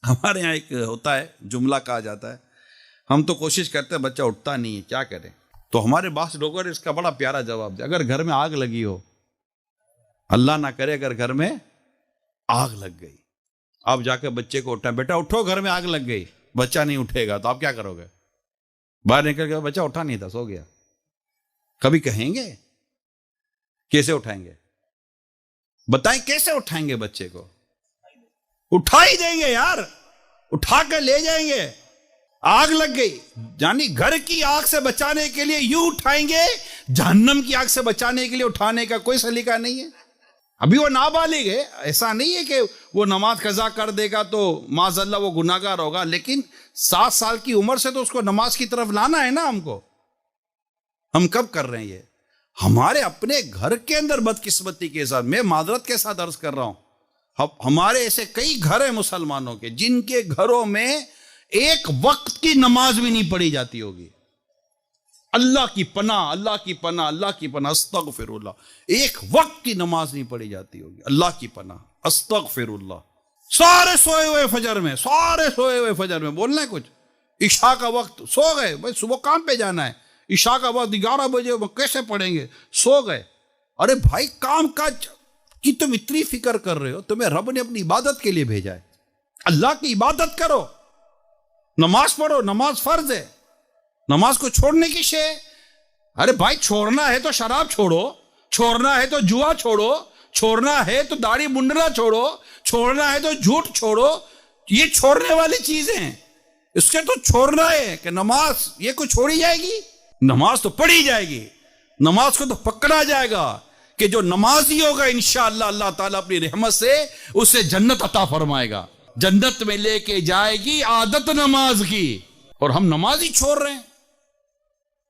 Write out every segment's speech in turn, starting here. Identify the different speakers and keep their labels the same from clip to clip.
Speaker 1: ہمارے یہاں ایک ہوتا ہے جملہ کہا جاتا ہے، ہم تو کوشش کرتے ہیں بچہ اٹھتا نہیں ہے، کیا کریں؟ تو ہمارے بعض لوگوں نے اس کا بڑا پیارا جواب دیا، اگر گھر میں آگ لگی ہو، اللہ نہ کرے اگر گھر میں آگ لگ گئی، آپ جا کے بچے کو اٹھائیں، بیٹا اٹھو گھر میں آگ لگ گئی، بچہ نہیں اٹھے گا تو آپ کیا کرو گے؟ باہر نکل کے بچہ اٹھا نہیں تھا، سو گیا، کبھی کہیں گے؟ کیسے اٹھائیں گے؟ بتائیں کیسے اٹھائیں گے بچے کو؟ اٹھا ہی دیں گے یار، اٹھا کے لے جائیں گے۔ آگ لگ گئی یعنی گھر کی آگ سے بچانے کے لیے یوں اٹھائیں گے، جہنم کی آگ سے بچانے کے لیے اٹھانے کا کوئی سلیقہ نہیں ہے۔ ابھی وہ نابالغ ہے، ایسا نہیں ہے کہ وہ نماز قضا کر دے گا تو معاذ اللہ وہ گناہ گار ہوگا، لیکن 7 سال کی عمر سے تو اس کو نماز کی طرف لانا ہے نا ہم کو۔ ہم کب کر رہے ہیں یہ؟ ہمارے اپنے گھر کے اندر بدقسمتی کے ساتھ، میں معذرت کے ساتھ عرض کر رہا ہوں، ہمارے ایسے کئی گھر ہیں مسلمانوں کے جن کے گھروں میں ایک وقت کی نماز بھی نہیں پڑھی جاتی ہوگی۔ اللہ کی پناہ، اللہ کی پناہ، اللہ کی پناہ، استغفر اللہ، ایک وقت کی نماز نہیں پڑھی جاتی ہوگی، اللہ کی پناہ، استغفر اللہ۔ سارے سوئے ہوئے فجر میں، سارے سوئے ہوئے فجر میں، بولنا ہے کچھ؟ عشاء کا وقت سو گئے، بھائی صبح کام پہ جانا ہے، عشاء کا وقت 11 بجے کیسے پڑھیں گے؟ سو گئے۔ ارے بھائی کام کاج کی تم اتنی فکر کر رہے ہو، تمہیں رب نے اپنی عبادت کے لیے بھیجا ہے، اللہ کی عبادت کرو، نماز پڑھو، نماز فرض ہے، نماز کو چھوڑنے کی شے؟ ارے بھائی چھوڑنا ہے تو شراب چھوڑو، چھوڑنا ہے تو جوا چھوڑو، چھوڑنا ہے تو داڑھی منڈنا چھوڑو، چھوڑنا ہے تو جھوٹ چھوڑو، یہ چھوڑنے والی چیزیں ہیں، اس کے تو چھوڑنا ہے کہ نماز یہ کو چھوڑی جائے گی؟ نماز تو پڑھی جائے گی، نماز کو تو پکڑا جائے گا کہ جو نمازی ہوگا انشاءاللہ اللہ تعالیٰ اپنی رحمت سے اسے جنت عطا فرمائے گا، جنت میں لے کے جائے گی عادت نماز کی۔ اور ہم نماز ہی چھوڑ رہے ہیں،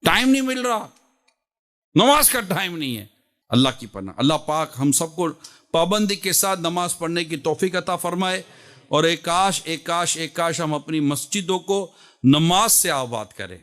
Speaker 1: ٹائم نہیں مل رہا، نماز کا ٹائم نہیں ہے۔ اللہ کی پناہ، اللہ پاک ہم سب کو پابندی کے ساتھ نماز پڑھنے کی توفیق عطا فرمائے، اور ایک کاش ہم اپنی مسجدوں کو نماز سے آباد کریں۔